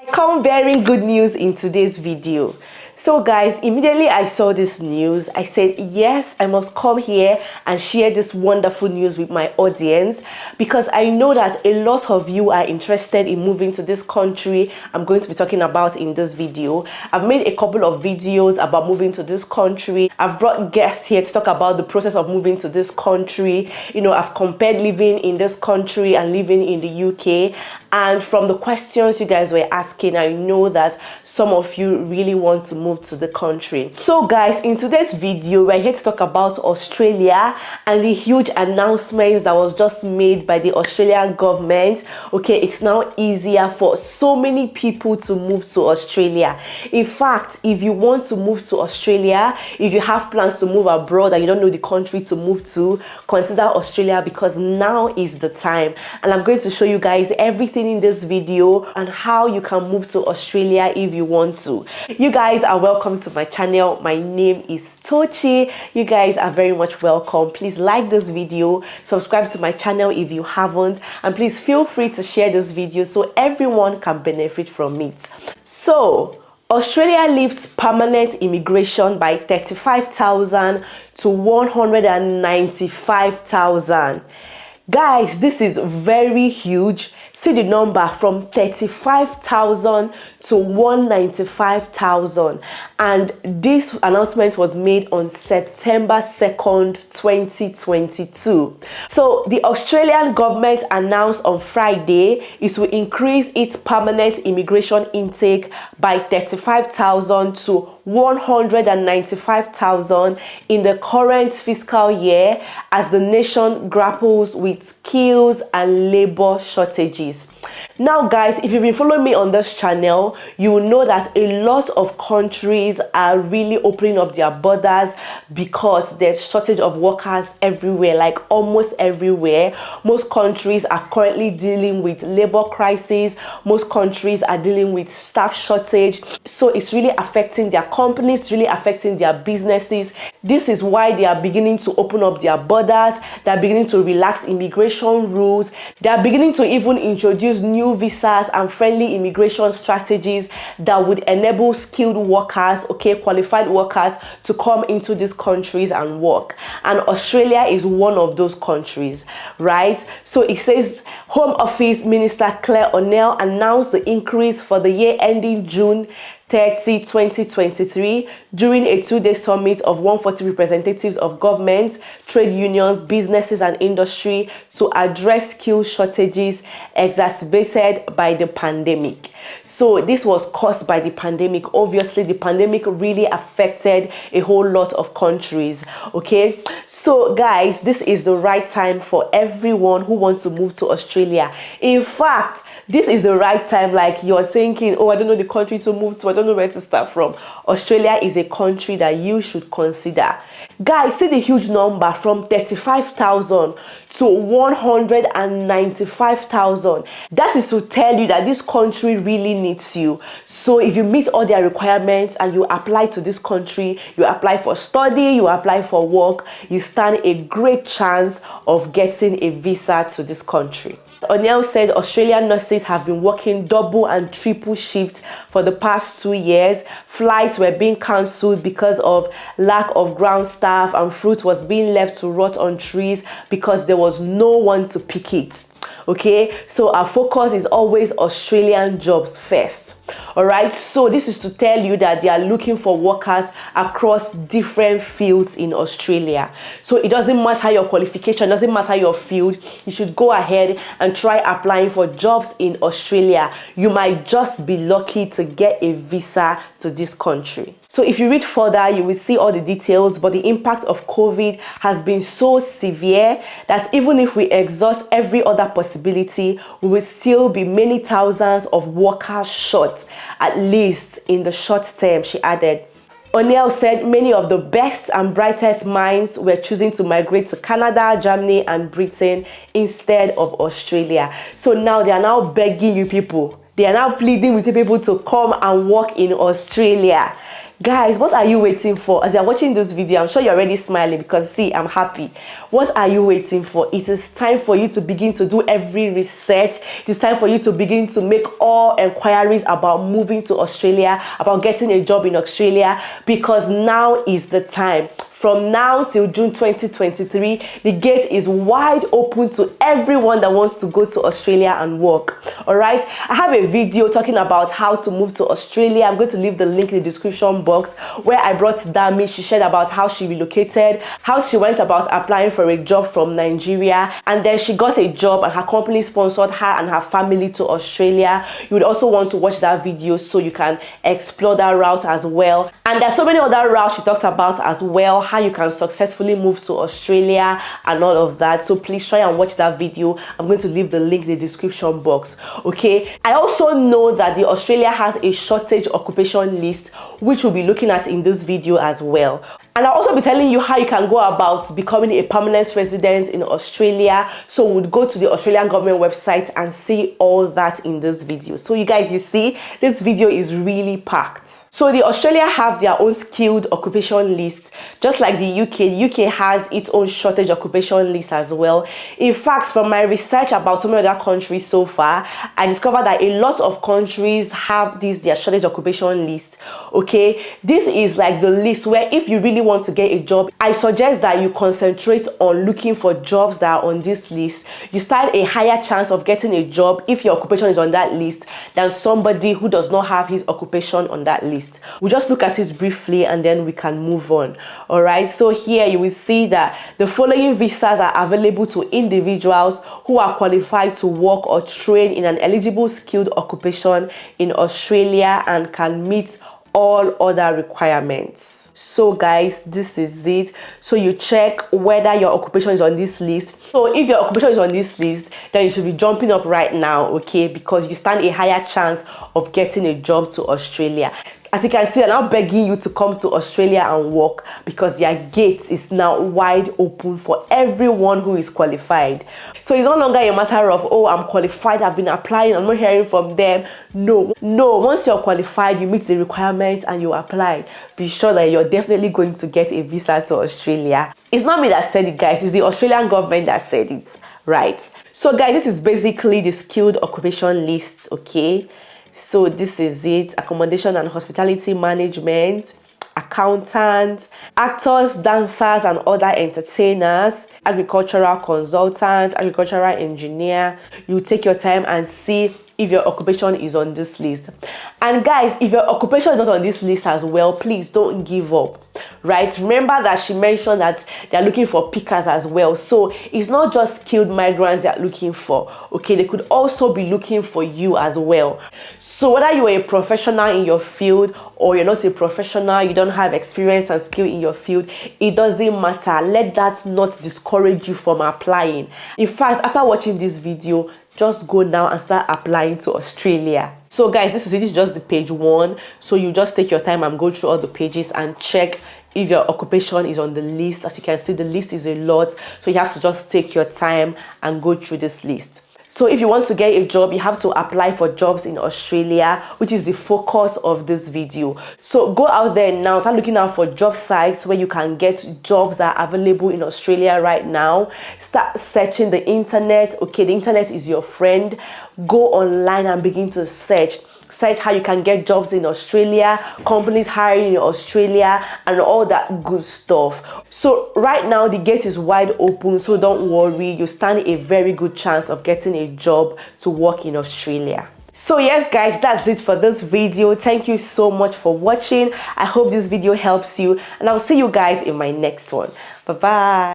Come bearing good news in today's video. So guys, immediately I saw this news, I said, yes, I must come here and share this wonderful news with my audience, because I know that a lot of you are interested in moving to this country I'm going to be talking about in this video. I've made a couple of videos about moving to this country. I've brought guests here to talk about the process of moving to this country. You know, I've compared living in this country and living in the UK. And from the questions you guys were asking, I know that some of you really want to move to the country. So guys, in today's video, we're here to talk about Australia and the huge announcements that was just made by the Australian government. Okay, it's now easier for so many people to move to Australia. In fact, if you want to move to Australia, if you have plans to move abroad and you don't know the country to move to, consider Australia, because now is the time. And I'm going to show you guys everything in this video and how you can move to Australia if you want to. You guys are welcome to my channel. My name is Tochi. You guys are very much welcome. Please like this video, subscribe to my channel if you haven't, and please feel free to share this video so everyone can benefit from it. So Australia lifts permanent immigration by 35,000 to 195,000. Guys, this is very huge. See the number, from 35,000 to 195,000. And this announcement was made on September 2nd, 2022. So the Australian government announced on Friday it will increase its permanent immigration intake by 35,000 to 195,000 in the current fiscal year as the nation grapples with skills and labor shortages. Now guys, if you've been following me on this channel, you will know that a lot of countries are really opening up their borders because there's shortage of workers everywhere, like almost everywhere. Most countries are currently dealing with labor crisis. Most countries are dealing with staff shortage. So it's really affecting their companies, really affecting their businesses. This is why they are beginning to open up their borders. They're beginning to relax immigration rules. They're beginning to even introduce new visas and friendly immigration strategies that would enable skilled workers, okay, qualified workers, to come into these countries and work. And Australia is one of those countries, right? So it says Home Office Minister Claire O'Neill announced the increase for the year ending June 30, 2023 during a two-day summit of 140 representatives of governments, trade unions, businesses and industry to address skill shortages exacerbated by the pandemic. So this was caused by the pandemic. Obviously, the pandemic really affected a whole lot of countries, okay? So guys, this is the right time for everyone who wants to move to Australia. In fact, this is the right time. Like, you're thinking, oh, I don't know the country to move to, I don't know where to start from. Australia is a country that you should consider. Guys, see the huge number, from 35,000 to 195,000. That is to tell you that this country really needs you. So if you meet all their requirements and you apply to this country, you apply for study, you apply for work, you stand a great chance of getting a visa to this country. O'Neill said Australian nurses have been working double and triple shifts for the past 2 years. Flights were being cancelled because of lack of ground staff, and fruit was being left to rot on trees because there was no one to pick it. Okay, so our focus is always Australian jobs first. All right, so this is to tell you that they are looking for workers across different fields in Australia. So it doesn't matter your qualification, doesn't matter your field, you should go ahead and try applying for jobs in Australia. You might just be lucky to get a visa to this country. So if you read further, you will see all the details, but the impact of COVID has been so severe that even if we exhaust every other possibility, we will still be many thousands of workers short, at least in the short term, she added. O'Neill said many of the best and brightest minds were choosing to migrate to Canada, Germany and Britain instead of Australia. So now they are now begging you people. They are now pleading with people to come and work in Australia. Guys, what are you waiting for? As you're watching this video, I'm sure you're already smiling because see, I'm happy. What are you waiting for? It is time for you to begin to do every research. It is time for you to begin to make all enquiries about moving to Australia, about getting a job in Australia, because now is the time. From now till June 2023, the gate is wide open to everyone that wants to go to Australia and work. All right, I have a video talking about how to move to Australia. I'm going to leave the link in the description box, where I brought Dami. She shared about how she relocated, how she went about applying for a job from Nigeria, and then she got a job and her company sponsored her and her family to Australia. You would also want to watch that video so you can explore that route as well. And there's so many other routes she talked about as well, how you can successfully move to Australia and all of that. So please try and watch that video. I'm going to leave the link in the description box. Okay, I also know that the Australia has a shortage occupation list, which we'll be looking at in this video as well. And I'll also be telling you how you can go about becoming a permanent resident in Australia. So we'll go to the Australian government website and see all that in this video. So you guys, you see, this video is really packed. So the Australia have their own skilled occupation list, just like the UK. The UK has its own shortage occupation list as well. In fact, from my research about some other countries so far, I discovered that a lot of countries have their shortage occupation list. Okay, this is like the list where if you really want to get a job, I suggest that you concentrate on looking for jobs that are on this list. You stand a higher chance of getting a job if your occupation is on that list than somebody who does not have his occupation on that list. We'll just look at it briefly and then we can move on. All right, so here you will see that the following visas are available to individuals who are qualified to work or train in an eligible skilled occupation in Australia and can meet all other requirements. So guys, this is it. So you check whether your occupation is on this list. So if your occupation is on this list, then you should be jumping up right now, okay, because you stand a higher chance of getting a job to Australia. As you can see, I'm now begging you to come to Australia and work because their gate is now wide open for everyone who is qualified. So it's no longer a matter of, oh, I'm qualified, I've been applying, I'm not hearing from them. No, once you're qualified, you meet the requirements and you apply, be sure that you're definitely going to get a visa to Australia. It's not me that said it, guys, it's the Australian government that said it, right? So guys, this is basically the skilled occupation list, okay? So this is it: accommodation and hospitality management, accountants, actors, dancers and other entertainers, agricultural consultant, agricultural engineer. You take your time and see if your occupation is on this list. And guys, if your occupation is not on this list as well, please don't give up, right? Remember that she mentioned that they're looking for pickers as well. So it's not just skilled migrants they're looking for, okay? They could also be looking for you as well. So whether you're a professional in your field or you're not a professional, you don't have experience and skill in your field, it doesn't matter. Let that not discourage you from applying. In fact, after watching this video, just go now and start applying to Australia. So guys, this is just the page 1. So you just take your time and go through all the pages and check if your occupation is on the list. As you can see, the list is a lot, so you have to just take your time and go through this list. So if you want to get a job, you have to apply for jobs in Australia, which is the focus of this video. So go out there now, start looking out for job sites where you can get jobs that are available in Australia right now. Start searching the internet. Okay, the internet is your friend. Go online and begin to search how you can get jobs in Australia, companies hiring in Australia, and all that good stuff. So right now the gate is wide open, so don't worry, you stand a very good chance of getting a job to work in Australia. So yes guys, that's it for this video. Thank you so much for watching. I hope this video helps you, and I'll see you guys in my next one. Bye bye.